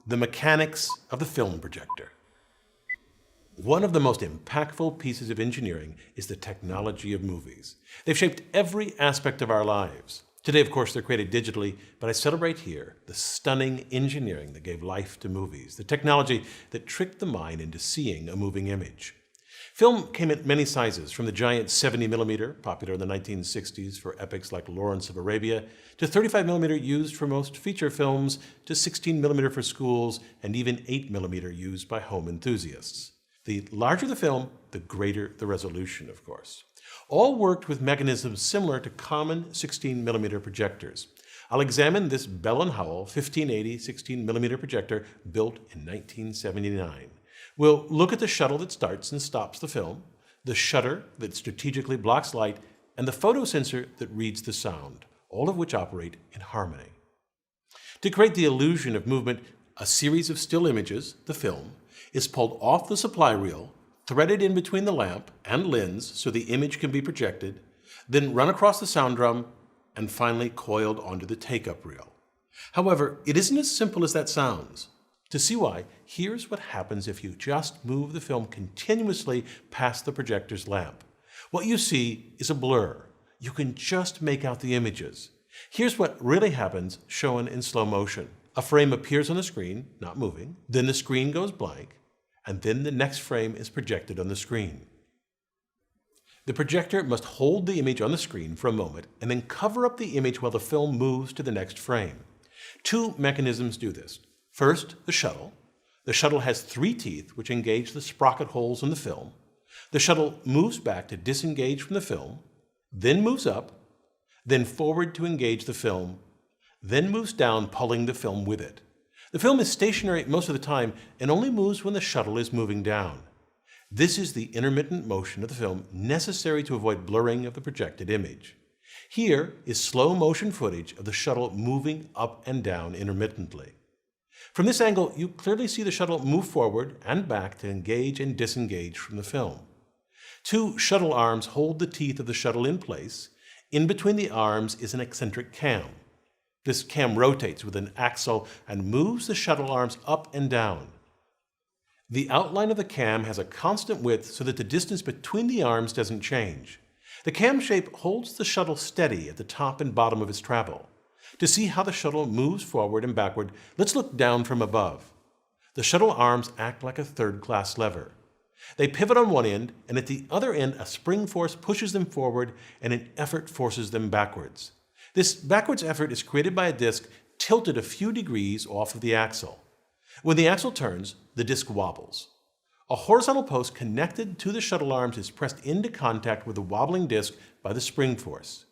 The mechanics of the film projector. One of the most impactful pieces of engineering is the technology of movies. They've shaped every aspect of our lives. Today, of course, they're created digitally, but I celebrate here the stunning engineering that gave life to movies, the technology that tricked the mind into seeing a moving image. Film came in many sizes, from the giant 70mm, popular in the 1960s for epics like Lawrence of Arabia, to 35mm used for most feature films, to 16mm for schools, and even 8mm used by home enthusiasts. The larger the film, the greater the resolution, of course. All worked with mechanisms similar to common 16mm projectors. I'll examine this Bell & Howell 1580 16mm projector built in 1979. We'll look at the shuttle that starts and stops the film, the shutter that strategically blocks light, and the photosensor that reads the sound, all of which operate in harmony. To create the illusion of movement, a series of still images, the film, is pulled off the supply reel, threaded in between the lamp and lens so the image can be projected, then run across the sound drum, and finally coiled onto the take-up reel. However, it isn't as simple as that sounds. To see why, here's what happens if you just move the film continuously past the projector's lamp. What you see is a blur. You can just make out the images. Here's what really happens shown in slow motion. A frame appears on the screen, not moving, then the screen goes blank, and then the next frame is projected on the screen. The projector must hold the image on the screen for a moment and then cover up the image while the film moves to the next frame. Two mechanisms do this. First, the shuttle. The shuttle has 3 teeth which engage the sprocket holes in the film. The shuttle moves back to disengage from the film, then moves up, then forward to engage the film, then moves down, pulling the film with it. The film is stationary most of the time and only moves when the shuttle is moving down. This is the intermittent motion of the film necessary to avoid blurring of the projected image. Here is slow motion footage of the shuttle moving up and down intermittently. From this angle, you clearly see the shuttle move forward and back to engage and disengage from the film. 2 shuttle arms hold the teeth of the shuttle in place. In between the arms is an eccentric cam. This cam rotates with an axle and moves the shuttle arms up and down. The outline of the cam has a constant width so that the distance between the arms doesn't change. The cam shape holds the shuttle steady at the top and bottom of its travel. To see how the shuttle moves forward and backward, let's look down from above. The shuttle arms act like a third-class lever. They pivot on one end, and at the other end, a spring force pushes them forward and an effort forces them backwards. This backwards effort is created by a disc tilted a few degrees off of the axle. When the axle turns, the disc wobbles. A horizontal post connected to the shuttle arms is pressed into contact with the wobbling disc by the spring force.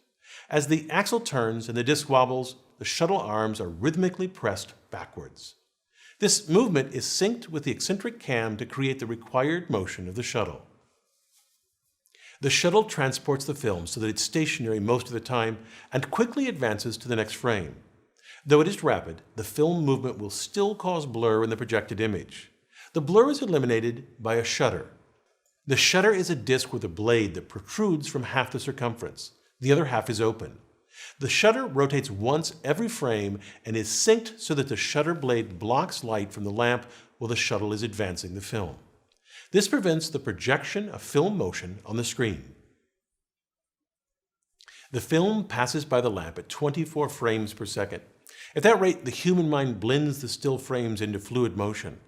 As the axle turns and the disc wobbles, the shuttle arms are rhythmically pressed backwards. This movement is synced with the eccentric cam to create the required motion of the shuttle. The shuttle transports the film so that it's stationary most of the time and quickly advances to the next frame. Though it is rapid, the film movement will still cause blur in the projected image. The blur is eliminated by a shutter. The shutter is a disc with a blade that protrudes from half the circumference. The other half is open. The shutter rotates once every frame and is synced so that the shutter blade blocks light from the lamp while the shuttle is advancing the film. This prevents the projection of film motion on the screen. The film passes by the lamp at 24 frames per second. At that rate, the human mind blends the still frames into fluid motion.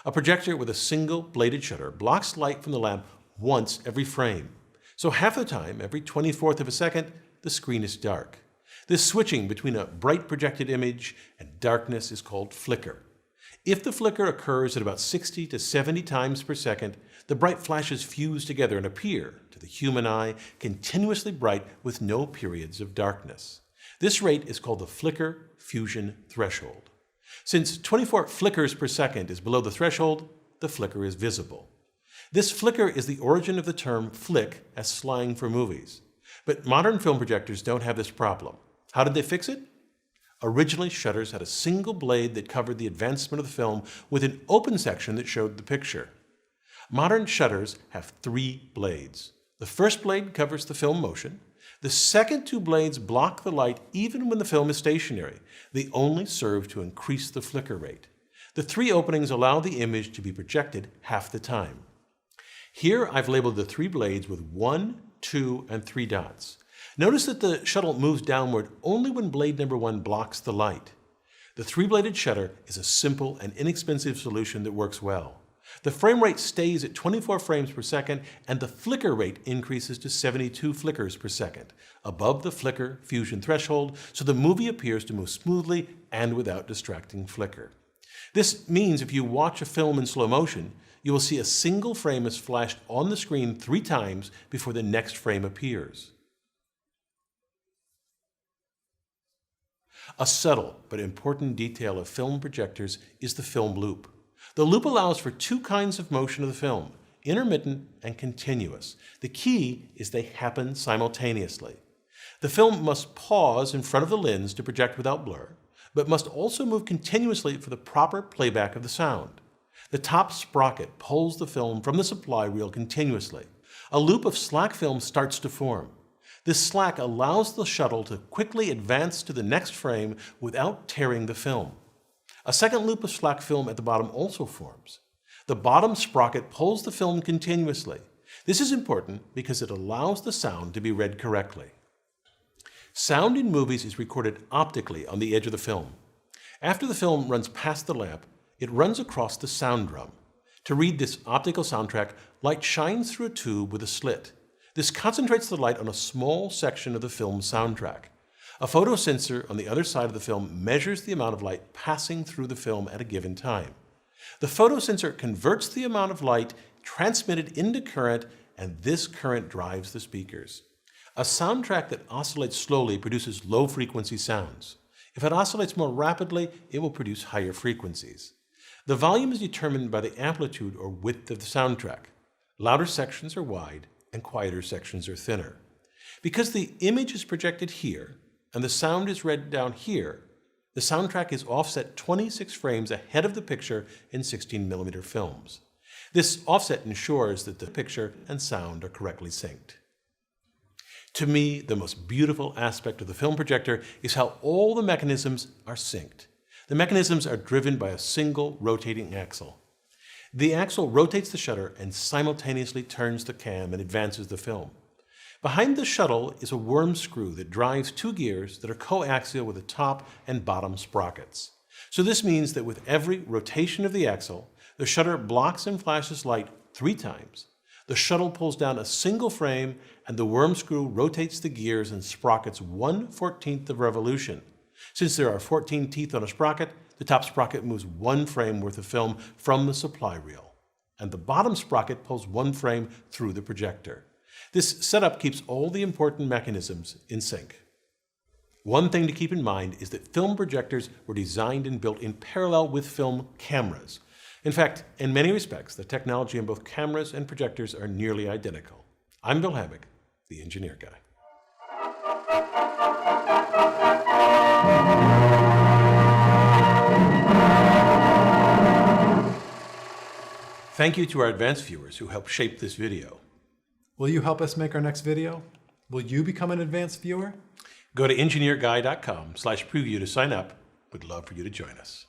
A projector with a single bladed shutter blocks light from the lamp once every frame. So half the time, every 24th of a second, the screen is dark. This switching between a bright projected image and darkness is called flicker. If the flicker occurs at about 60 to 70 times per second, the bright flashes fuse together and appear, to the human eye, continuously bright with no periods of darkness. This rate is called the flicker fusion threshold. Since 24 flickers per second is below the threshold, the flicker is visible. This flicker is the origin of the term flick as slang for movies. But modern film projectors don't have this problem. How did they fix it? Originally, shutters had a single blade that covered the advancement of the film with an open section that showed the picture. Modern shutters have 3 blades. The first blade covers the film motion. The second 2 blades block the light even when the film is stationary. They only serve to increase the flicker rate. The 3 openings allow the image to be projected half the time. Here I've labeled the 3 blades with 1, 2, and 3 dots. Notice that the shuttle moves downward only when blade number 1 blocks the light. The 3-bladed shutter is a simple and inexpensive solution that works well. The frame rate stays at 24 frames per second, and the flicker rate increases to 72 flickers per second, above the flicker fusion threshold, so the movie appears to move smoothly and without distracting flicker. This means if you watch a film in slow motion, you will see a single frame is flashed on the screen 3 times before the next frame appears. A subtle but important detail of film projectors is the film loop. The loop allows for 2 kinds of motion of the film, intermittent and continuous. The key is they happen simultaneously. The film must pause in front of the lens to project without blur, but must also move continuously for the proper playback of the sound. The top sprocket pulls the film from the supply reel continuously. A loop of slack film starts to form. This slack allows the shuttle to quickly advance to the next frame without tearing the film. A second loop of slack film at the bottom also forms. The bottom sprocket pulls the film continuously. This is important because it allows the sound to be read correctly. Sound in movies is recorded optically on the edge of the film. After the film runs past the lamp, it runs across the sound drum. To read this optical soundtrack, light shines through a tube with a slit. This concentrates the light on a small section of the film's soundtrack. A photosensor on the other side of the film measures the amount of light passing through the film at a given time. The photosensor converts the amount of light transmitted into current, and this current drives the speakers. A soundtrack that oscillates slowly produces low-frequency sounds. If it oscillates more rapidly, it will produce higher frequencies. The volume is determined by the amplitude or width of the soundtrack. Louder sections are wide, and quieter sections are thinner. Because the image is projected here, and the sound is read down here, the soundtrack is offset 26 frames ahead of the picture in 16mm films. This offset ensures that the picture and sound are correctly synced. To me, the most beautiful aspect of the film projector is how all the mechanisms are synced. The mechanisms are driven by a single rotating axle. The axle rotates the shutter and simultaneously turns the cam and advances the film. Behind the shuttle is a worm screw that drives 2 gears that are coaxial with the top and bottom sprockets. So this means that with every rotation of the axle, the shutter blocks and flashes light 3 times. The shuttle pulls down a single frame, and the worm screw rotates the gears and sprockets 1/14th of revolution. Since there are 14 teeth on a sprocket, the top sprocket moves 1 frame worth of film from the supply reel, and the bottom sprocket pulls 1 frame through the projector. This setup keeps all the important mechanisms in sync. One thing to keep in mind is that film projectors were designed and built in parallel with film cameras. In fact, in many respects, the technology in both cameras and projectors are nearly identical. I'm Bill Hammack, the Engineer Guy. Thank you to our advanced viewers who helped shape this video. Will you help us make our next video? Will you become an advanced viewer? Go to engineerguy.com/preview to sign up. We'd love for you to join us.